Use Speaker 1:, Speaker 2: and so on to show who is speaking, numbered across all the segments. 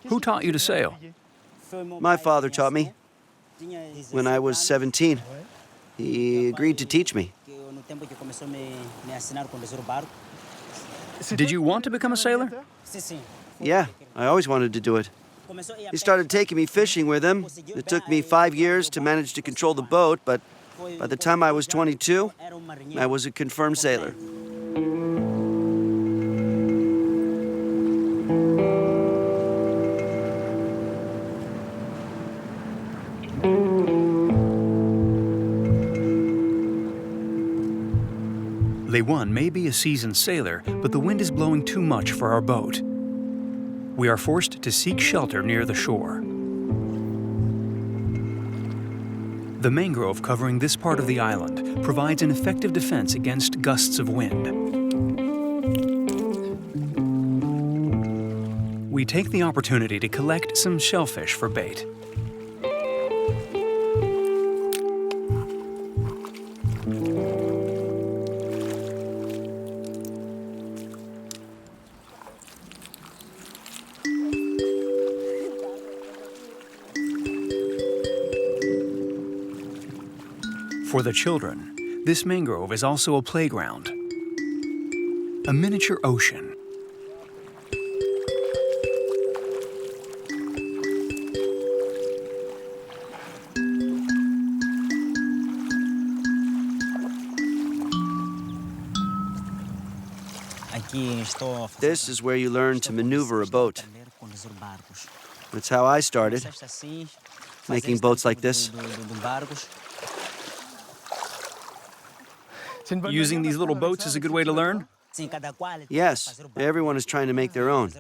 Speaker 1: Who taught you to sail?
Speaker 2: My father taught me. When I was 17, he agreed to teach me.
Speaker 1: Did you want to become a sailor?
Speaker 2: Yeah, I always wanted to do it. He started taking me fishing with him. It took me 5 years to manage to control the boat, but by the time I was 22, I was a confirmed sailor.
Speaker 1: Laiwane may be a seasoned sailor, but the wind is blowing too much for our boat. We are forced to seek shelter near the shore. The mangrove covering this part of the island provides an effective defense against gusts of wind. We take the opportunity to collect some shellfish for bait. For the children, this mangrove is also a playground, a miniature ocean.
Speaker 2: This is where you learn to maneuver a boat. That's how I started, making boats like this.
Speaker 1: Using these little boats is a good way to learn?
Speaker 2: Yes, everyone is trying to make their own.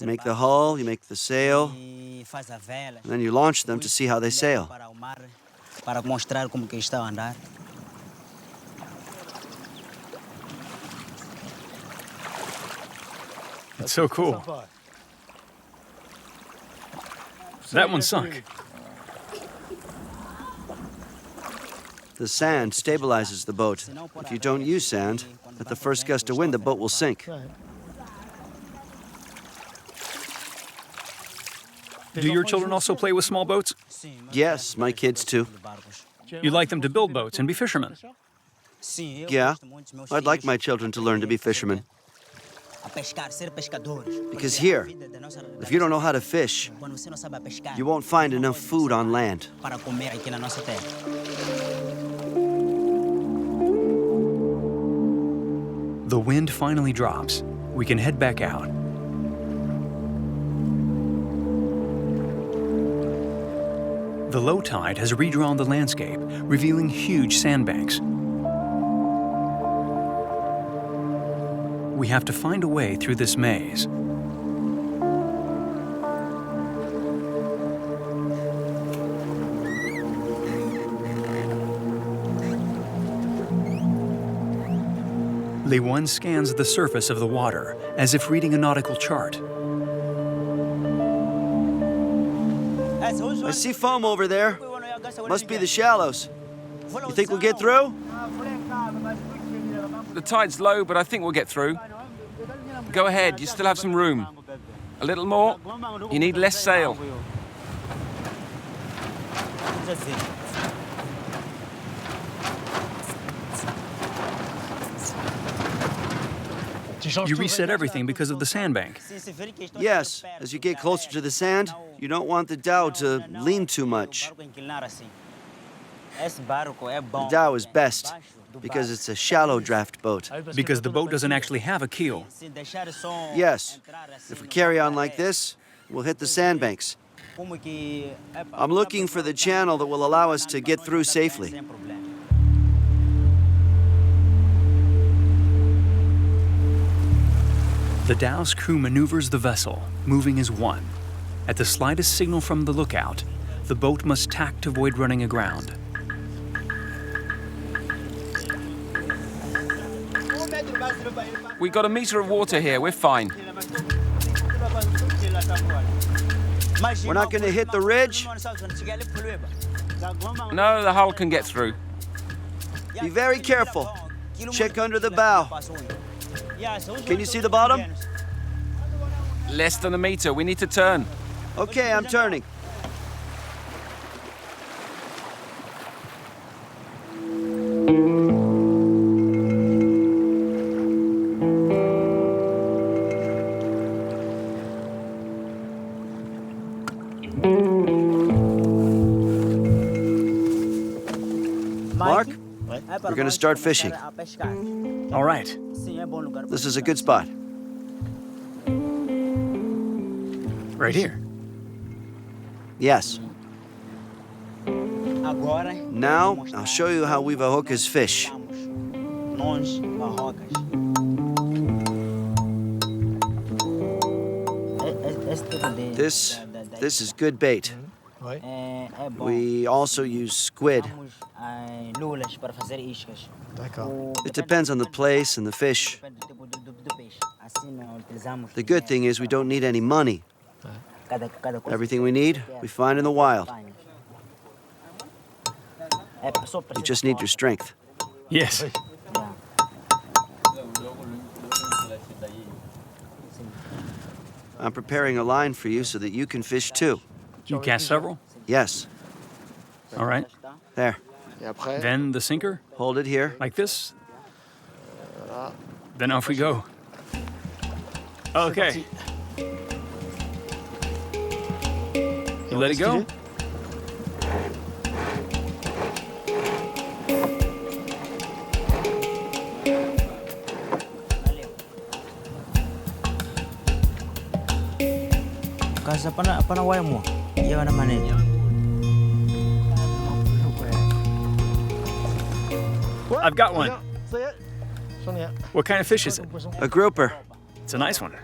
Speaker 2: You make the hull, you make the sail, and then you launch them to see how they sail.
Speaker 1: That's so cool. That one sunk.
Speaker 2: The sand stabilizes the boat. If you don't use sand, at the first gust of wind, the boat will sink.
Speaker 1: Do your children also play with small boats?
Speaker 2: Yes, my kids too.
Speaker 1: You'd like them to build boats and be fishermen?
Speaker 2: Yeah, I'd like my children to learn to be fishermen. Because here, if you don't know how to fish, you won't find enough food on land.
Speaker 1: The wind finally drops. We can head back out. The low tide has redrawn the landscape, revealing huge sandbanks. We have to find a way through this maze. Laiwane scans the surface of the water, as if reading a nautical chart.
Speaker 2: I see foam over there. Must be the shallows. You think we'll get through?
Speaker 3: The tide's low, but I think we'll get through. Go ahead, you still have some room. A little more, you need less sail.
Speaker 1: You reset everything because of the sandbank.
Speaker 2: Yes, as you get closer to the sand, you don't want the dhow to lean too much. The dhow is best because it's a shallow draft boat.
Speaker 1: Because the boat doesn't actually have a keel.
Speaker 2: Yes, if we carry on like this, we'll hit the sandbanks. I'm looking for the channel that will allow us to get through safely.
Speaker 1: The dhow's crew maneuvers the vessel, moving as one. At the slightest signal from the lookout, the boat must tack to avoid running aground.
Speaker 3: We got a meter of water here, we're fine.
Speaker 2: We're not going to hit the ridge?
Speaker 3: No, the hull can get through.
Speaker 2: Be very careful. Check under the bow. Can you see the bottom?
Speaker 3: Less than a meter. We need to turn.
Speaker 2: Okay, I'm turning. Mark, we're going to start fishing.
Speaker 1: All right.
Speaker 2: This is a good spot.
Speaker 1: Right here.
Speaker 2: Yes. Now, I'll show you how we Vahocas fish. This is good bait. We also use squid. It depends on the place and the fish. The good thing is we don't need any money. Everything we need, we find in the wild. You just need your strength.
Speaker 1: Yes.
Speaker 2: I'm preparing a line for you so that you can fish too.
Speaker 1: You cast several?
Speaker 2: Yes.
Speaker 1: All right.
Speaker 2: There.
Speaker 1: Then the sinker,
Speaker 2: Hold it here.
Speaker 1: like this. Then off we go. Okay. You let it go?
Speaker 4: Casa pana waya mo. Yawa naman eh.
Speaker 1: I've got one. What kind of fish is it?
Speaker 2: A grouper.
Speaker 1: It's a nice one.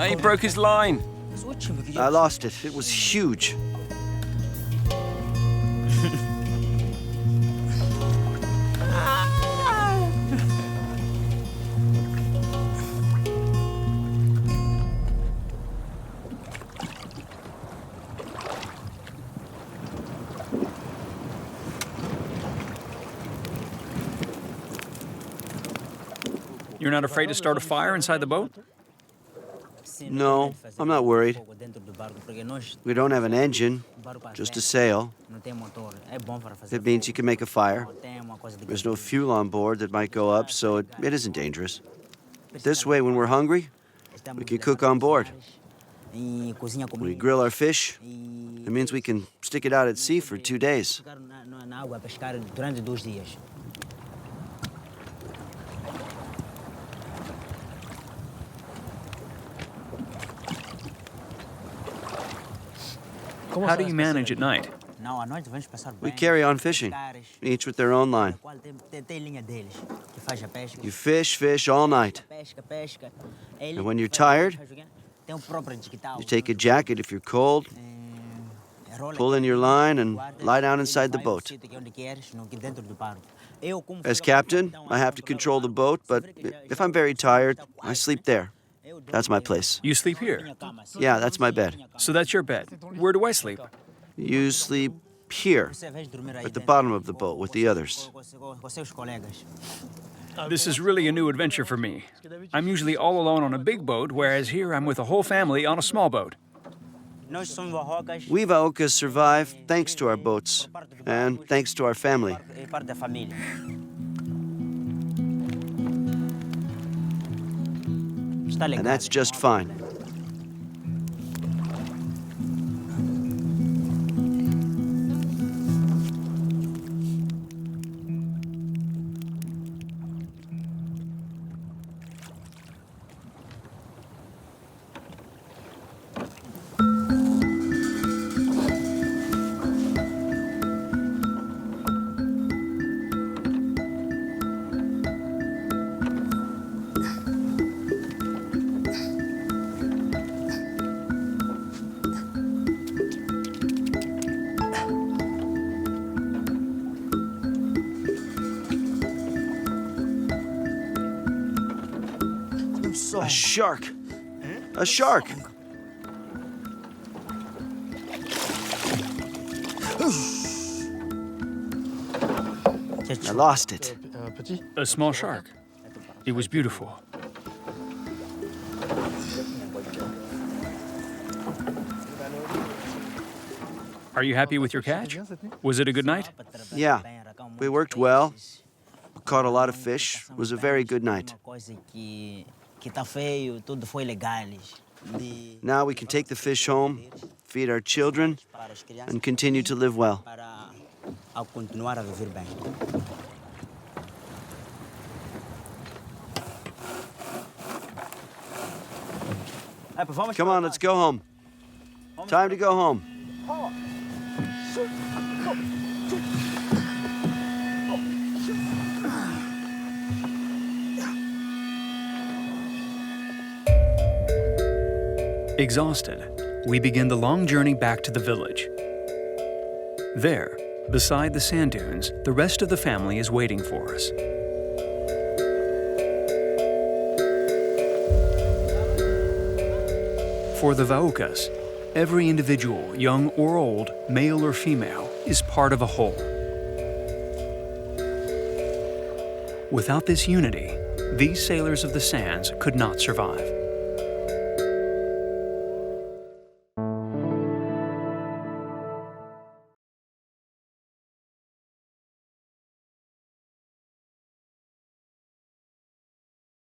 Speaker 3: He broke his line.
Speaker 2: I lost it. It was huge.
Speaker 1: You're not afraid to start a fire inside the boat?
Speaker 2: No, I'm not worried. We don't have an engine, just a sail. It means you can make a fire. There's no fuel on board that might go up, so it isn't dangerous. This way, when we're hungry, we can cook on board. We grill our fish. It means we can stick it out at sea for 2 days.
Speaker 1: How do you manage at night?
Speaker 2: We carry on fishing, each with their own line. You fish all night. And when you're tired, you take a jacket if you're cold, pull in your line, and lie down inside the boat. As captain, I have to control the boat, but if I'm very tired, I sleep there. That's my place.
Speaker 1: You sleep here.
Speaker 2: Yeah, that's my bed.
Speaker 1: So that's your bed. Where do I sleep?
Speaker 2: You sleep here, at the bottom of the boat with the others.
Speaker 1: This is really a new adventure for me. I'm usually all alone on a big boat, whereas here I'm with a whole family on a small boat.
Speaker 2: We Vahocas survive thanks to our boats and thanks to our family. And that's just fine. A shark! A shark! I lost it.
Speaker 1: A small shark. It was beautiful. Are you happy with your catch? Was it a good night?
Speaker 2: Yeah, we worked well. We caught a lot of fish. It was a very good night. Now we can take the fish home, feed our children, and continue to live well. Come on, let's go home. Time to go home.
Speaker 1: Exhausted, we begin the long journey back to the village. There, beside the sand dunes, the rest of the family is waiting for us. For the Vahocas, every individual, young or old, male or female, is part of a whole. Without this unity, these sailors of the sands could not survive.